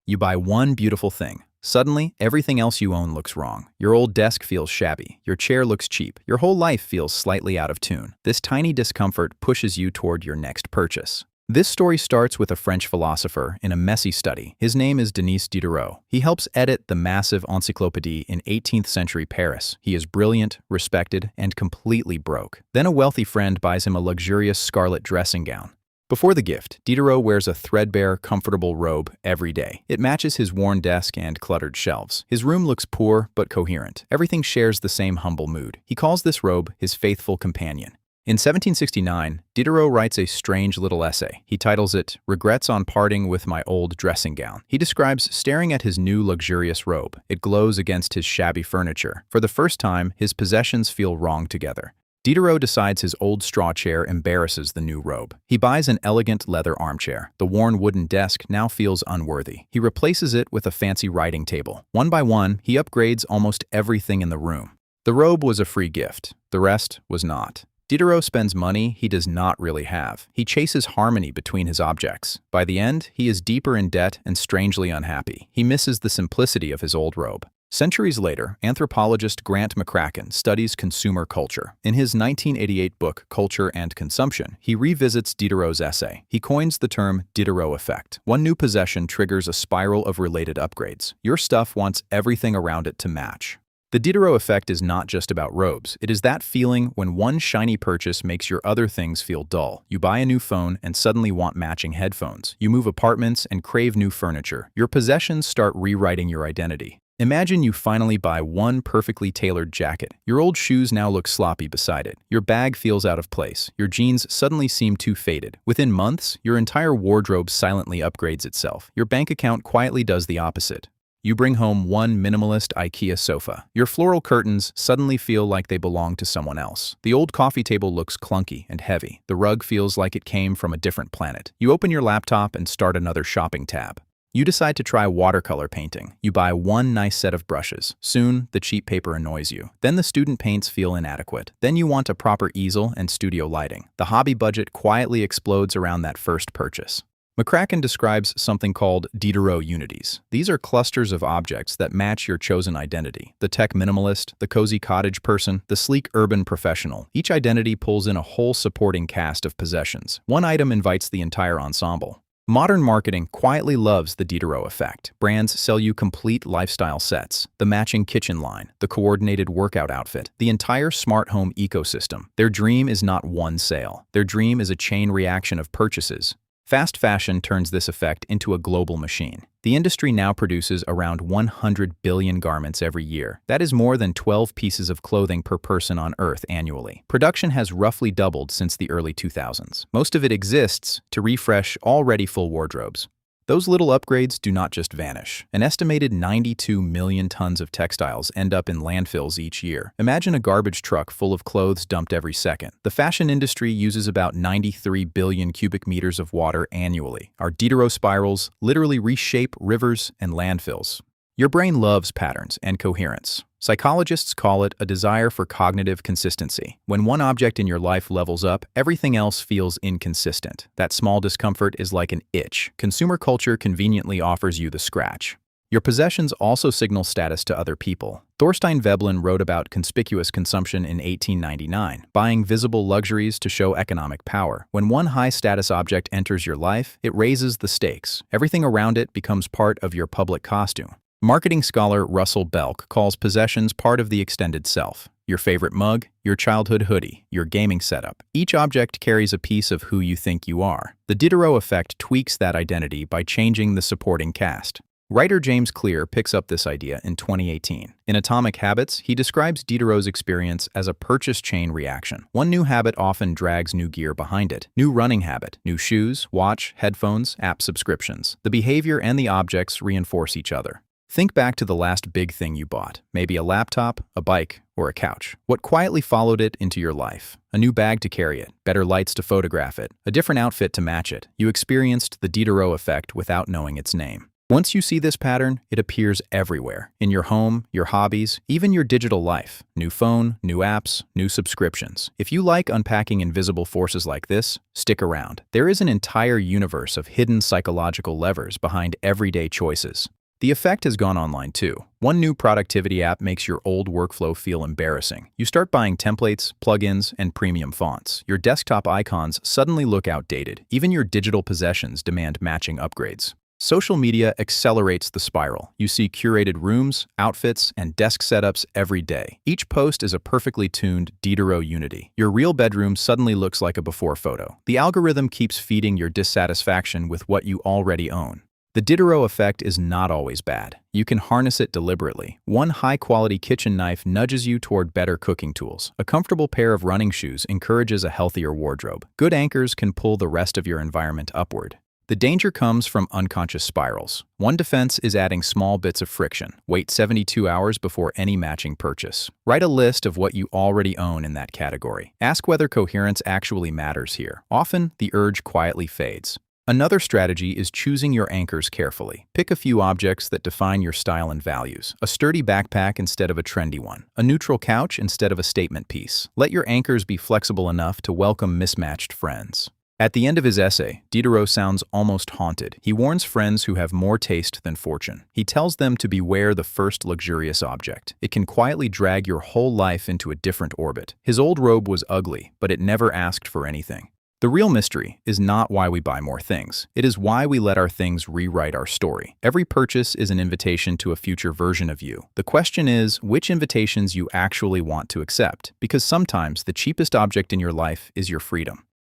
You buy one beautiful thing. Suddenly, everything else you own looks wrong. Your old desk feels shabby. Your chair looks cheap. Your whole life feels slightly out of tune. This tiny discomfort pushes you toward your next purchase. This story starts with a French philosopher in a messy study. His name is Denis Diderot. He helps edit the massive encyclopédie in 18th century Paris. He is brilliant, respected, and completely broke. Then a wealthy friend buys him a luxurious scarlet dressing gown. Before the gift, Diderot wears a threadbare, comfortable robe every day. It matches his worn desk and cluttered shelves. His room looks poor but coherent. Everything shares the same humble mood. He calls this robe his faithful companion. In 1769, Diderot writes a strange little essay. He titles it, "Regrets on Parting with My Old Dressing Gown." He describes staring at his new luxurious robe. It glows against his shabby furniture. For the first time, his possessions feel wrong together. Diderot decides his old straw chair embarrasses the new robe. He buys an elegant leather armchair. The worn wooden desk now feels unworthy. He replaces it with a fancy writing table. One by one, he upgrades almost everything in the room. The robe was a free gift. The rest was not. Diderot spends money he does not really have. He chases harmony between his objects. By the end, he is deeper in debt and strangely unhappy. He misses the simplicity of his old robe. Centuries later, anthropologist Grant McCracken studies consumer culture. In his 1988 book, Culture and Consumption, he revisits Diderot's essay. He coins the term Diderot Effect. One new possession triggers a spiral of related upgrades. Your stuff wants everything around it to match. The Diderot effect is not just about robes. It is that feeling when one shiny purchase makes your other things feel dull. You buy a new phone and suddenly want matching headphones. You move apartments and crave new furniture. Your possessions start rewriting your identity. Imagine you finally buy one perfectly tailored jacket. Your old shoes now look sloppy beside it. Your bag feels out of place. Your jeans suddenly seem too faded. Within months, your entire wardrobe silently upgrades itself. Your bank account quietly does the opposite. You bring home one minimalist IKEA sofa. Your floral curtains suddenly feel like they belong to someone else. The old coffee table looks clunky and heavy. The rug feels like it came from a different planet. You open your laptop and start another shopping tab. You decide to try watercolor painting. You buy one nice set of brushes. Soon, the cheap paper annoys you. Then the student paints feel inadequate. Then you want a proper easel and studio lighting. The hobby budget quietly explodes around that first purchase. McCracken describes something called Diderot unities. These are clusters of objects that match your chosen identity. The tech minimalist, the cozy cottage person, the sleek urban professional. Each identity pulls in a whole supporting cast of possessions. One item invites the entire ensemble. Modern marketing quietly loves the Diderot effect. Brands sell you complete lifestyle sets, the matching kitchen line, the coordinated workout outfit, the entire smart home ecosystem. Their dream is not one sale. Their dream is a chain reaction of purchases. Fast fashion turns this effect into a global machine. The industry now produces around 100 billion garments every year. That is more than 12 pieces of clothing per person on Earth annually. Production has roughly doubled since the early 2000s. Most of it exists to refresh already full wardrobes. Those little upgrades do not just vanish. An estimated 92 million tons of textiles end up in landfills each year. Imagine a garbage truck full of clothes dumped every second. The fashion industry uses about 93 billion cubic meters of water annually. Our Diderot spirals literally reshape rivers and landfills. Your brain loves patterns and coherence. Psychologists call it a desire for cognitive consistency. When one object in your life levels up, everything else feels inconsistent. That small discomfort is like an itch. Consumer culture conveniently offers you the scratch. Your possessions also signal status to other people. Thorstein Veblen wrote about conspicuous consumption in 1899, buying visible luxuries to show economic power. When one high-status object enters your life, it raises the stakes. Everything around it becomes part of your public costume. Marketing scholar Russell Belk calls possessions part of the extended self. Your favorite mug, your childhood hoodie, your gaming setup. Each object carries a piece of who you think you are. The Diderot effect tweaks that identity by changing the supporting cast. Writer James Clear picks up this idea in 2018. In Atomic Habits, he describes Diderot's experience as a purchase chain reaction. One new habit often drags new gear behind it. New running habit, new shoes, watch, headphones, app subscriptions. The behavior and the objects reinforce each other. Think back to the last big thing you bought. Maybe a laptop, a bike, or a couch. What quietly followed it into your life? A new bag to carry it, better lights to photograph it, a different outfit to match it. You experienced the Diderot effect without knowing its name. Once you see this pattern, it appears everywhere, in your home, your hobbies, even your digital life. New phone, new apps, new subscriptions. If you like unpacking invisible forces like this, stick around. There is an entire universe of hidden psychological levers behind everyday choices. The effect has gone online too. One new productivity app makes your old workflow feel embarrassing. You start buying templates, plugins, and premium fonts. Your desktop icons suddenly look outdated. Even your digital possessions demand matching upgrades. Social media accelerates the spiral. You see curated rooms, outfits, and desk setups every day. Each post is a perfectly tuned Diderot unity. Your real bedroom suddenly looks like a before photo. The algorithm keeps feeding your dissatisfaction with what you already own. The Diderot effect is not always bad. You can harness it deliberately. One high-quality kitchen knife nudges you toward better cooking tools. A comfortable pair of running shoes encourages a healthier wardrobe. Good anchors can pull the rest of your environment upward. The danger comes from unconscious spirals. One defense is adding small bits of friction. Wait 72 hours before any matching purchase. Write a list of what you already own in that category. Ask whether coherence actually matters here. Often, the urge quietly fades. Another strategy is choosing your anchors carefully. Pick a few objects that define your style and values. A sturdy backpack instead of a trendy one. A neutral couch instead of a statement piece. Let your anchors be flexible enough to welcome mismatched friends. At the end of his essay, Diderot sounds almost haunted. He warns friends who have more taste than fortune. He tells them to beware the first luxurious object. It can quietly drag your whole life into a different orbit. His old robe was ugly, but it never asked for anything. The real mystery is not why we buy more things. It is why we let our things rewrite our story. Every purchase is an invitation to a future version of you. The question is, which invitations you actually want to accept? Because sometimes the cheapest object in your life is your freedom.